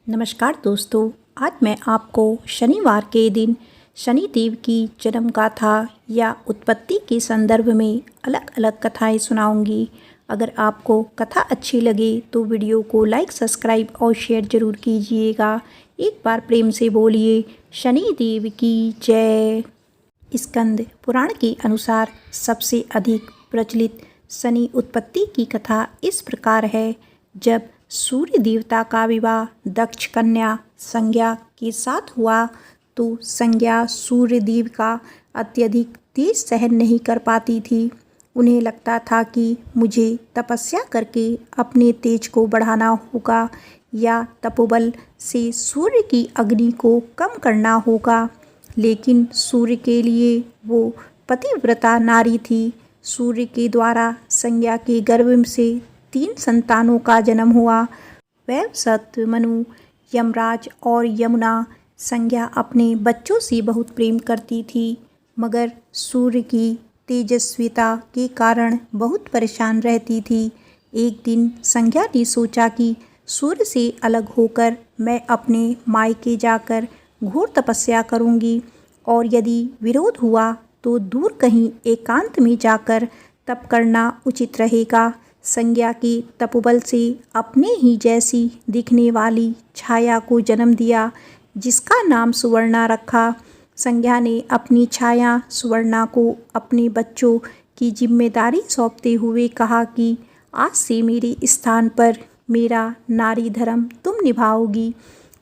नमस्कार दोस्तों, आज मैं आपको शनिवार के दिन शनिदेव की जन्म गाथा या उत्पत्ति के संदर्भ में अलग अलग कथाएं सुनाऊंगी। अगर आपको कथा अच्छी लगे तो वीडियो को लाइक, सब्सक्राइब और शेयर ज़रूर कीजिएगा। एक बार प्रेम से बोलिए शनिदेव की जय। स्कंद पुराण के अनुसार सबसे अधिक प्रचलित शनि उत्पत्ति की कथा इस प्रकार है। जब सूर्य देवता का विवाह दक्ष कन्या संज्ञा के साथ हुआ तो संज्ञा सूर्य देव का अत्यधिक तेज सहन नहीं कर पाती थी। उन्हें लगता था कि मुझे तपस्या करके अपने तेज को बढ़ाना होगा या तपोबल से सूर्य की अग्नि को कम करना होगा। लेकिन सूर्य के लिए वो पतिव्रता नारी थी। सूर्य के द्वारा संज्ञा के गर्भ से 3 संतानों का जन्म हुआ। वैवस्वत, मनु, यमराज और यमुना। संज्ञा अपने बच्चों से बहुत प्रेम करती थी, मगर सूर्य की तेजस्विता के कारण बहुत परेशान रहती थी। एक दिन संज्ञा ने सोचा कि सूर्य से अलग होकर मैं अपने मायके जाकर घोर तपस्या करूंगी और यदि विरोध हुआ तो दूर कहीं एकांत में जाकर तप करना उचित रहेगा। संज्ञा के तपोबल से अपने ही जैसी दिखने वाली छाया को जन्म दिया, जिसका नाम सुवर्णा रखा। संज्ञा ने अपनी छाया सुवर्णा को अपने बच्चों की जिम्मेदारी सौंपते हुए कहा कि आज से मेरे स्थान पर मेरा नारी धर्म तुम निभाओगी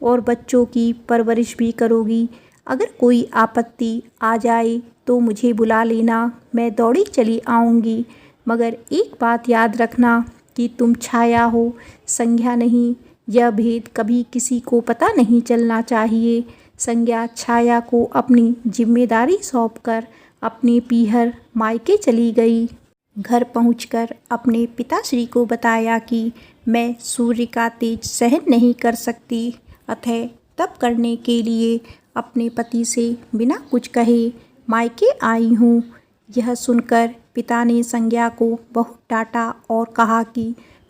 और बच्चों की परवरिश भी करोगी। अगर कोई आपत्ति आ जाए तो मुझे बुला लेना, मैं दौड़ी चली आऊँगी, मगर एक बात याद रखना कि तुम छाया हो, संज्ञा नहीं। यह भेद कभी किसी को पता नहीं चलना चाहिए। संज्ञा छाया को अपनी जिम्मेदारी सौंपकर अपने पीहर मायके चली गई। घर पहुंचकर अपने पिताश्री को बताया कि मैं सूर्य का तेज सहन नहीं कर सकती, अतः तप करने के लिए अपने पति से बिना कुछ कहे मायके आई हूँ। यह सुनकर पिता ने संज्ञा को बहुत डांटा और कहा कि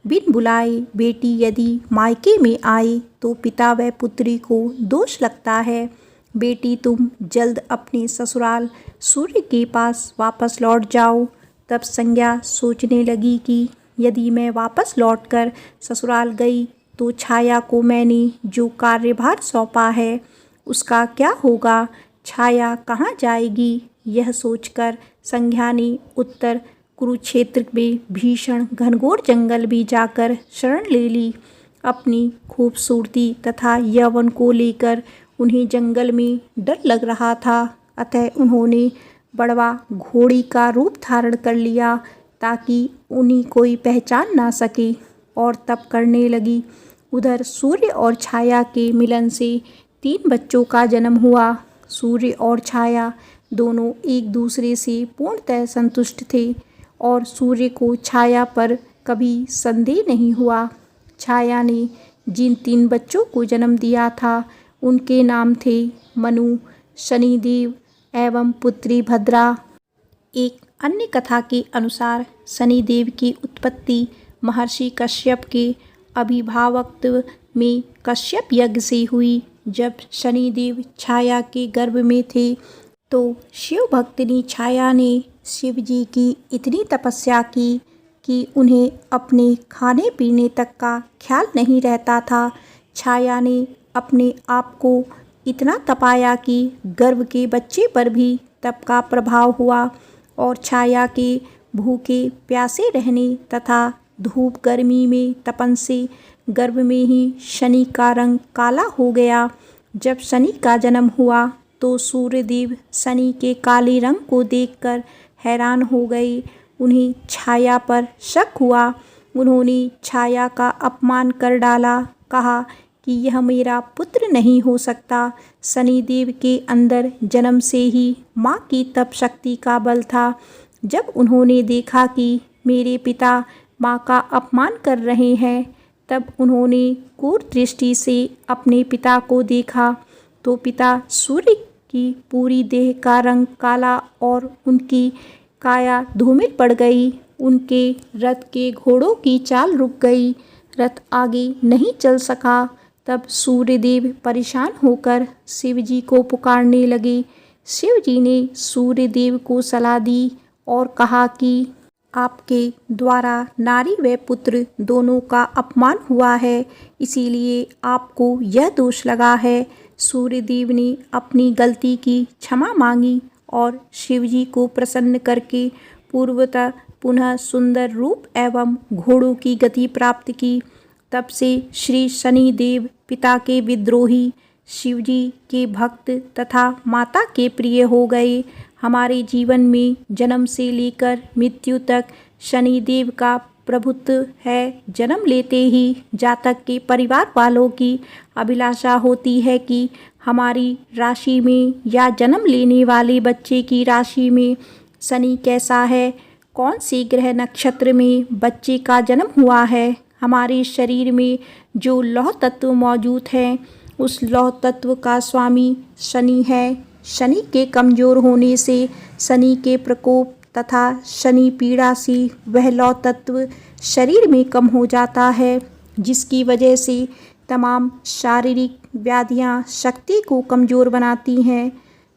बिन बुलाए बेटी यदि मायके में आए तो पिता व पुत्री को दोष लगता है। बेटी तुम जल्द अपने ससुराल सूर्य के पास वापस लौट जाओ। तब संज्ञा सोचने लगी कि यदि मैं वापस लौटकर ससुराल गई तो छाया को मैंने जो कार्यभार सौंपा है उसका क्या होगा, छाया कहाँ जाएगी। यह सोचकर संज्ञा ने उत्तर कुरुक्षेत्र में भीषण घनघोर जंगल भी जाकर शरण ले ली। अपनी खूबसूरती तथा यौवन को लेकर उन्हें जंगल में डर लग रहा था, अतः उन्होंने बड़वा घोड़ी का रूप धारण कर लिया ताकि उन्हें कोई पहचान ना सके और तप करने लगी। उधर सूर्य और छाया के मिलन से 3 बच्चों का जन्म हुआ। सूर्य और छाया दोनों एक दूसरे से पूर्णतः संतुष्ट थे और सूर्य को छाया पर कभी संदेह नहीं हुआ। छाया ने जिन 3 बच्चों को जन्म दिया था उनके नाम थे मनु, शनिदेव एवं पुत्री भद्रा। एक अन्य कथा के अनुसार शनिदेव की उत्पत्ति महर्षि कश्यप के अभिभावकत्व में कश्यप यज्ञ से हुई। जब शनिदेव छाया के गर्भ में थे तो शिव भक्तिनी छाया ने शिव जी की इतनी तपस्या की कि उन्हें अपने खाने पीने तक का ख्याल नहीं रहता था। छाया ने अपने आप को इतना तपाया कि गर्भ के बच्चे पर भी तप का प्रभाव हुआ और छाया के भूखे प्यासे रहने तथा धूप गर्मी में तपन से गर्भ में ही शनि का रंग काला हो गया। जब शनि का जन्म हुआ तो सूर्यदेव शनि के काले रंग को देखकर हैरान हो गए। उन्हें छाया पर शक हुआ। उन्होंने छाया का अपमान कर डाला, कहा कि यह मेरा पुत्र नहीं हो सकता। शनिदेव के अंदर जन्म से ही माँ की तप शक्ति का बल था। जब उन्होंने देखा कि मेरे पिता माँ का अपमान कर रहे हैं, तब उन्होंने क्रूर दृष्टि से अपने पिता को देखा तो पिता सूर्य की पूरी देह का रंग काला और उनकी काया धूमिल पड़ गई। उनके रथ के घोड़ों की चाल रुक गई। रथ आगे नहीं चल सका। तब सूर्यदेव परेशान होकर शिव जी को पुकारने लगे। शिव जी ने सूर्यदेव को सलाह दी और कहा कि आपके द्वारा नारी व पुत्र दोनों का अपमान हुआ है, इसीलिए आपको यह दोष लगा है। सूर्यदेव ने अपनी गलती की क्षमा मांगी और शिव जी को प्रसन्न करके पूर्वतः पुनः सुंदर रूप एवं घोड़ों की गति प्राप्त की। तब से श्री शनिदेव पिता के विद्रोही, शिव जी के भक्त तथा माता के प्रिय हो गए। हमारे जीवन में जन्म से लेकर मृत्यु तक शनिदेव का प्रभुत्व है। जन्म लेते ही जातक के परिवार वालों की अभिलाषा होती है कि हमारी राशि में या जन्म लेने वाले बच्चे की राशि में शनि कैसा है, कौन से ग्रह नक्षत्र में बच्चे का जन्म हुआ है। हमारे शरीर में जो लौह तत्व मौजूद है उस लौह तत्व का स्वामी शनि है। शनि के कमज़ोर होने से शनि के प्रकोप तथा शनि पीड़ा से वह लौह तत्व शरीर में कम हो जाता है, जिसकी वजह से तमाम शारीरिक व्याधियां शक्ति को कमज़ोर बनाती हैं।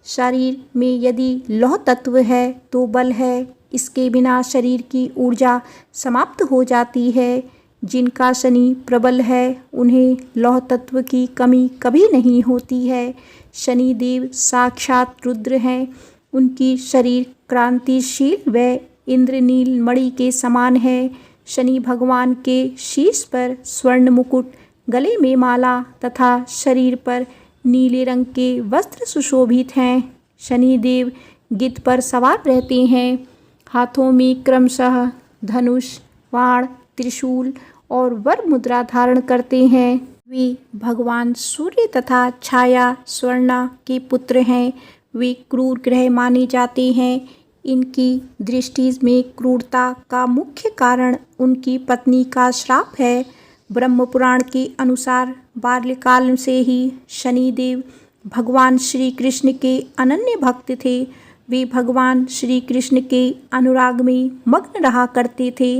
शरीर में यदि लौह तत्व है तो बल है, इसके बिना शरीर की ऊर्जा समाप्त हो जाती है। जिनका शनि प्रबल है उन्हें लौह तत्व की कमी कभी नहीं होती है। शनिदेव साक्षात रुद्र हैं। उनकी शरीर क्रांतिशील व इंद्रनील मणि के समान है। शनि भगवान के शीश पर स्वर्ण मुकुट, गले में माला तथा शरीर पर नीले रंग के वस्त्र सुशोभित हैं। शनिदेव गिद्ध पर सवार रहते हैं। हाथों में क्रमशः धनुष, बाण, त्रिशूल और वर मुद्रा धारण करते हैं। वे भगवान सूर्य तथा छाया स्वर्णा के पुत्र हैं। वे क्रूर ग्रह माने जाते हैं। इनकी दृष्टि में क्रूरता का मुख्य कारण उनकी पत्नी का श्राप है। ब्रह्म पुराण के अनुसार बाल्यकाल से ही शनिदेव भगवान श्री कृष्ण के अनन्य भक्त थे। वे भगवान श्री कृष्ण के अनुराग में मग्न रहा करते थे।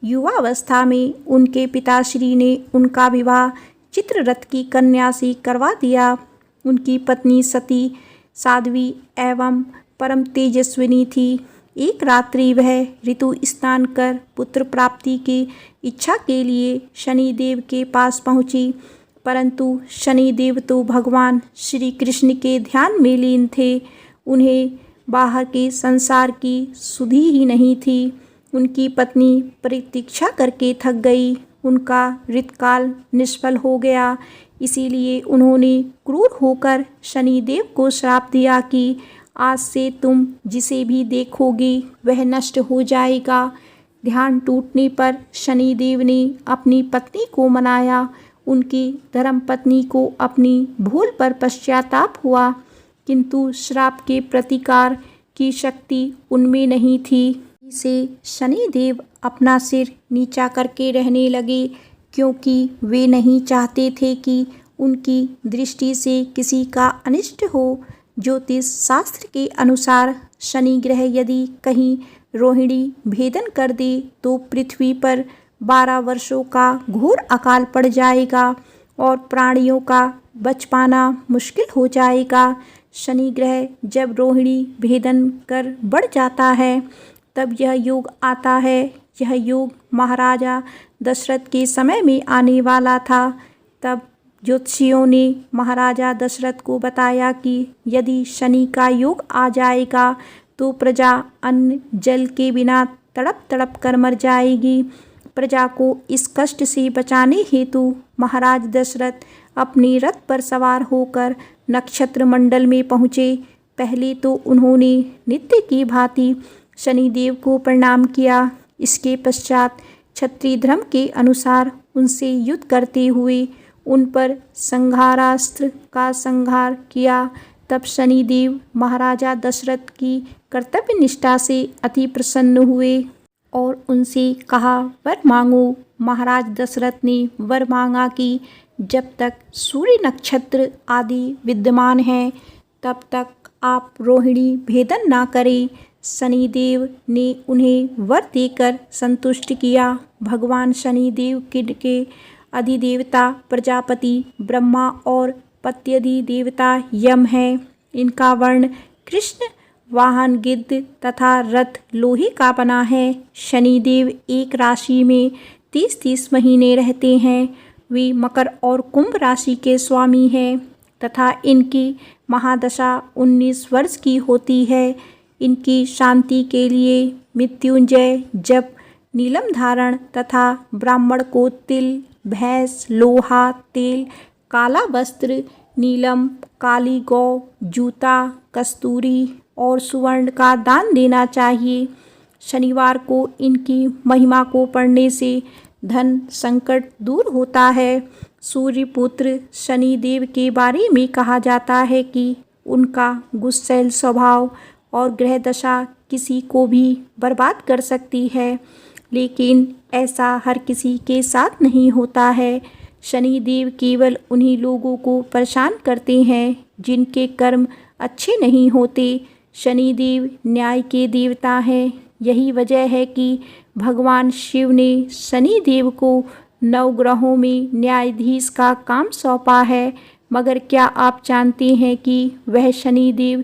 युवावस्था में उनके पिताश्री ने उनका विवाह चित्ररथ की कन्या से करवा दिया। उनकी पत्नी सती साध्वी एवं परम तेजस्विनी थी। एक रात्रि वह ऋतु स्नान कर पुत्र प्राप्ति की इच्छा के लिए शनिदेव के पास पहुँची, परंतु शनिदेव तो भगवान श्री कृष्ण के ध्यान में लीन थे। उन्हें बाहर के संसार की सुधि ही नहीं थी। उनकी पत्नी प्रतीक्षा करके थक गई। उनका ऋतकाल निष्फल हो गया, इसीलिए उन्होंने क्रूर होकर शनिदेव को श्राप दिया कि आज से तुम जिसे भी देखोगे वह नष्ट हो जाएगा। ध्यान टूटने पर शनिदेव ने अपनी पत्नी को मनाया। उनकी धर्मपत्नी को अपनी भूल पर पश्चाताप हुआ, किंतु श्राप के प्रतिकार की शक्ति उनमें नहीं थी। इसे शनिदेव अपना सिर नीचा करके रहने लगे, क्योंकि वे नहीं चाहते थे कि उनकी दृष्टि से किसी का अनिष्ट हो। ज्योतिष शास्त्र के अनुसार शनि ग्रह यदि कहीं रोहिणी भेदन कर दे तो पृथ्वी पर 12 वर्षों का घोर अकाल पड़ जाएगा और प्राणियों का बच पाना मुश्किल हो जाएगा। शनि ग्रह जब रोहिणी भेदन कर बढ़ जाता है तब यह योग आता है। यह योग महाराजा दशरथ के समय में आने वाला था। तब ज्योतिषियों ने महाराजा दशरथ को बताया कि यदि शनि का योग आ जाएगा तो प्रजा अन्न जल के बिना तड़प तड़प कर मर जाएगी। प्रजा को इस कष्ट से बचाने हेतु महाराज दशरथ अपने रथ पर सवार होकर नक्षत्र मंडल में पहुँचे। पहले तो उन्होंने नित्य की भांति शनिदेव को प्रणाम किया। इसके पश्चात क्षत्रिय धर्म के अनुसार उनसे युद्ध करते हुए उन पर संहारास्त्र का संहार किया। तब शनिदेव महाराजा दशरथ की कर्तव्य निष्ठा से अति प्रसन्न हुए और उनसे कहा, वर मांगो। महाराज दशरथ ने वर मांगा कि जब तक सूर्य नक्षत्र आदि विद्यमान हैं तब तक आप रोहिणी भेदन ना करें। शनिदेव ने उन्हें वर देकर संतुष्ट किया। भगवान शनिदेव के अधिदेवता प्रजापति ब्रह्मा और पत्यधि देवता यम है। इनका वर्ण कृष्ण, वाहन गिद्ध तथा रथ लोहे का बना है। शनिदेव एक राशि में 30-30 महीने रहते हैं। वे मकर और कुंभ राशि के स्वामी हैं तथा इनकी महादशा 19 वर्ष की होती है। इनकी शांति के लिए मृत्युंजय जप, नीलम धारण तथा ब्राह्मण को तिल, भैंस, लोहा, तेल, काला वस्त्र, नीलम, काली गौ, जूता, कस्तूरी और सुवर्ण का दान देना चाहिए। शनिवार को इनकी महिमा को पढ़ने से धन संकट दूर होता है। सूर्यपुत्र शनिदेव के बारे में कहा जाता है कि उनका गुस्सैल स्वभाव और ग्रह दशा किसी को भी बर्बाद कर सकती है, लेकिन ऐसा हर किसी के साथ नहीं होता है। शनिदेव केवल उन्हीं लोगों को परेशान करते हैं जिनके कर्म अच्छे नहीं होते। शनिदेव न्याय के देवता हैं। यही वजह है कि भगवान शिव ने शनिदेव को 9 ग्रहों में न्यायाधीश का काम सौंपा है। मगर क्या आप जानते हैं कि वह शनिदेव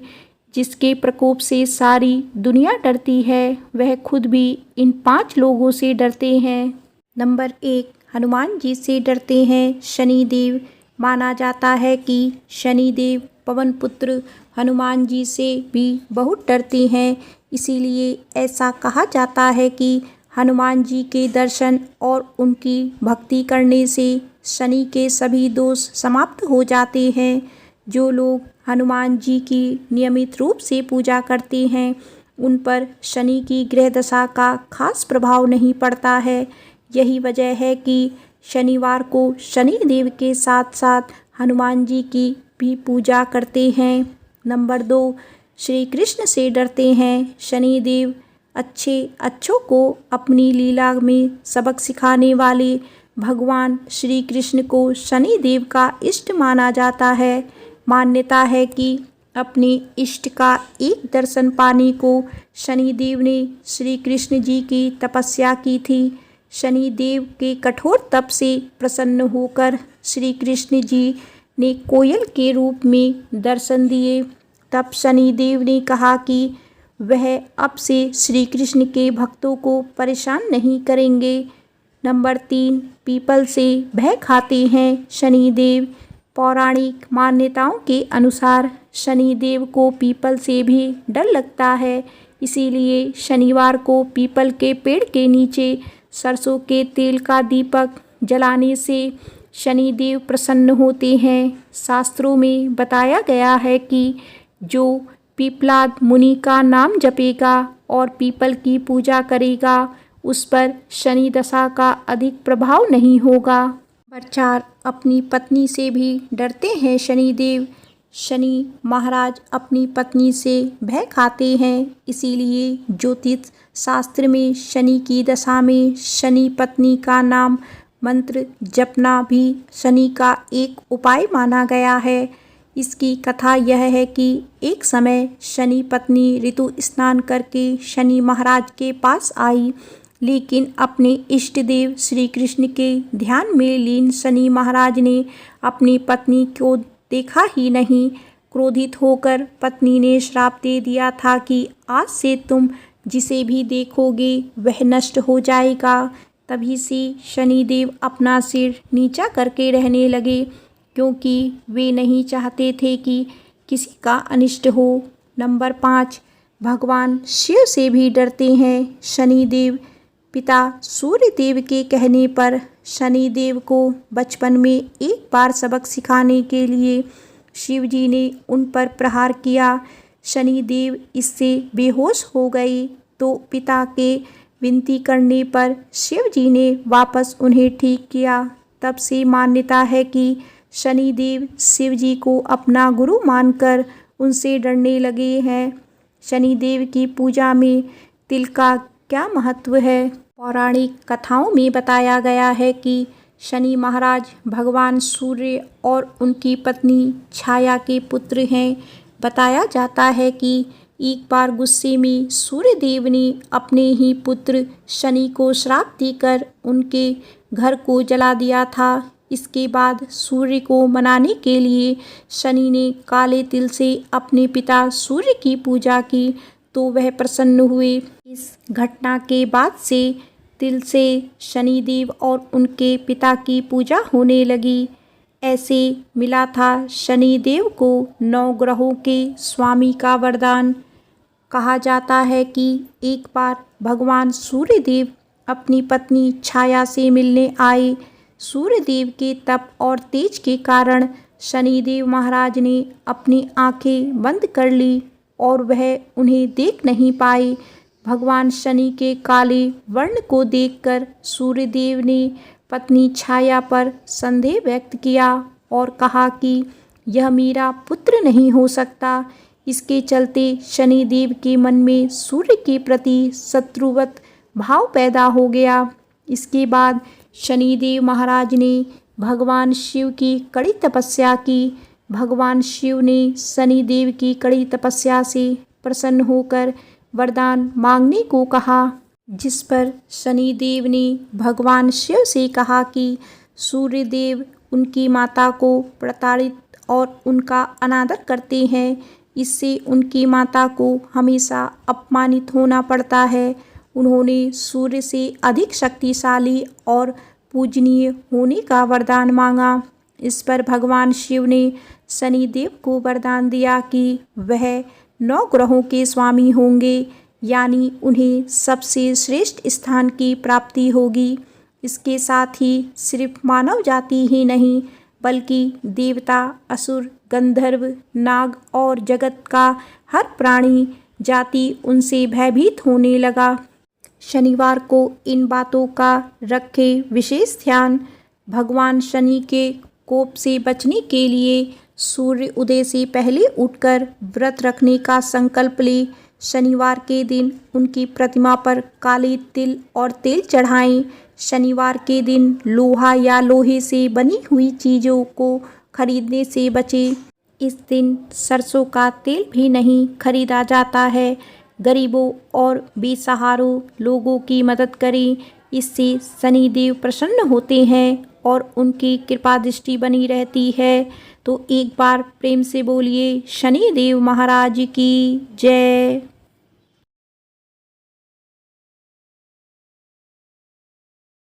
जिसके प्रकोप से सारी दुनिया डरती है, वह खुद भी इन 5 लोगों से डरते हैं। नंबर 1, हनुमान जी से डरते हैं। शनिदेव माना जाता है कि शनिदेव पवन पुत्र हनुमान जी से भी बहुत डरते हैं। इसीलिए ऐसा कहा जाता है कि हनुमान जी के दर्शन और उनकी भक्ति करने से शनि के सभी दोष समाप्त हो जाते हैं। जो लोग हनुमान जी की नियमित रूप से पूजा करते हैं, उन पर शनि की ग्रह दशा का खास प्रभाव नहीं पड़ता है। यही वजह है कि शनिवार को शनिदेव के साथ साथ हनुमान जी की भी पूजा करते हैं। नंबर 2, श्री कृष्ण से डरते हैं। शनिदेव अच्छों को अपनी लीला में सबक सिखाने वाले भगवान श्री कृष्ण को शनिदेव का इष्ट माना जाता है। मान्यता है कि अपने इष्ट का एक दर्शन पाने को शनिदेव ने श्री कृष्ण जी की तपस्या की थी। शनिदेव के कठोर तप से प्रसन्न होकर श्री कृष्ण जी ने कोयल के रूप में दर्शन दिए। तब शनिदेव ने कहा कि वह अब से श्री कृष्ण के भक्तों को परेशान नहीं करेंगे। नंबर 3, पीपल से भय खाते हैं शनिदेव। पौराणिक मान्यताओं के अनुसार शनिदेव को पीपल से भी डर लगता है। इसीलिए शनिवार को पीपल के पेड़ के नीचे सरसों के तेल का दीपक जलाने से शनिदेव प्रसन्न होते हैं। शास्त्रों में बताया गया है कि जो पीपलाद मुनि का नाम जपेगा और पीपल की पूजा करेगा, उस पर शनि दशा का अधिक प्रभाव नहीं होगा। नंबर 4, अपनी पत्नी से भी डरते हैं शनिदेव। शनि महाराज अपनी पत्नी से भय खाते हैं। इसीलिए ज्योतिष शास्त्र में शनि की दशा में शनि पत्नी का नाम मंत्र जपना भी शनि का एक उपाय माना गया है। इसकी कथा यह है कि एक समय शनि पत्नी ऋतु स्नान करके शनि महाराज के पास आई, लेकिन अपने इष्ट देव श्री कृष्ण के ध्यान में लीन शनि महाराज ने अपनी पत्नी को देखा ही नहीं। क्रोधित होकर पत्नी ने श्राप दे दिया था कि आज से तुम जिसे भी देखोगे वह नष्ट हो जाएगा। तभी से शनिदेव अपना सिर नीचा करके रहने लगे, क्योंकि वे नहीं चाहते थे कि किसी का अनिष्ट हो। नंबर 5, भगवान शिव से भी डरते हैं शनिदेव। पिता सूर्यदेव के कहने पर शनिदेव को बचपन में एक बार सबक सिखाने के लिए शिव जी ने उन पर प्रहार किया। शनिदेव इससे बेहोश हो गए तो पिता के विनती करने पर शिव जी ने वापस उन्हें ठीक किया। तब से मान्यता है कि शनिदेव शिव जी को अपना गुरु मानकर उनसे डरने लगे हैं। शनिदेव की पूजा में तिल का क्या महत्व है? पौराणिक कथाओं में बताया गया है कि शनि महाराज भगवान सूर्य और उनकी पत्नी छाया के पुत्र हैं। बताया जाता है कि एक बार गुस्से में सूर्यदेव ने अपने ही पुत्र शनि को श्राप देकर उनके घर को जला दिया था। इसके बाद सूर्य को मनाने के लिए शनि ने काले तिल से अपने पिता सूर्य की पूजा की तो वह प्रसन्न हुए। इस घटना के बाद से तिल से शनिदेव और उनके पिता की पूजा होने लगी। ऐसे मिला था शनिदेव को 9 ग्रहों के स्वामी का वरदान। कहा जाता है कि एक बार भगवान सूर्यदेव अपनी पत्नी छाया से मिलने आए। सूर्यदेव के तप और तेज के कारण शनिदेव महाराज ने अपनी आंखें बंद कर ली और वह उन्हें देख नहीं पाए। भगवान शनि के काले वर्ण को देखकर सूर्यदेव ने पत्नी छाया पर संदेह व्यक्त किया और कहा कि यह मेरा पुत्र नहीं हो सकता। इसके चलते शनिदेव के मन में सूर्य के प्रति शत्रुवत भाव पैदा हो गया। इसके बाद शनिदेव महाराज ने भगवान शिव की कड़ी तपस्या की। भगवान शिव ने शनिदेव की कड़ी तपस्या से प्रसन्न होकर वरदान मांगने को कहा, जिस पर शनिदेव ने भगवान शिव से कहा कि सूर्यदेव उनकी माता को प्रताड़ित और उनका अनादर करते हैं। इससे उनकी माता को हमेशा अपमानित होना पड़ता है। उन्होंने सूर्य से अधिक शक्तिशाली और पूजनीय होने का वरदान मांगा। इस पर भगवान शिव ने शनिदेव को वरदान दिया कि वह 9 ग्रहों के स्वामी होंगे, यानी उन्हें सबसे श्रेष्ठ स्थान की प्राप्ति होगी। इसके साथ ही सिर्फ मानव जाति ही नहीं बल्कि देवता, असुर, गंधर्व, नाग और जगत का हर प्राणी जाति उनसे भयभीत होने लगा। शनिवार को इन बातों का रखे विशेष ध्यान। भगवान शनि के कोप से बचने के लिए सूर्य उदय से पहले उठकर व्रत रखने का संकल्प ले। शनिवार के दिन उनकी प्रतिमा पर काले तिल और तेल चढ़ाएं। शनिवार के दिन लोहा या लोहे से बनी हुई चीज़ों को खरीदने से बचें। इस दिन सरसों का तेल भी नहीं खरीदा जाता है। गरीबों और बेसहारों लोगों की मदद करें। इससे शनिदेव प्रसन्न होते हैं और उनकी कृपा दृष्टि बनी रहती है। तो एक बार प्रेम से बोलिए शनिदेव महाराज की जय।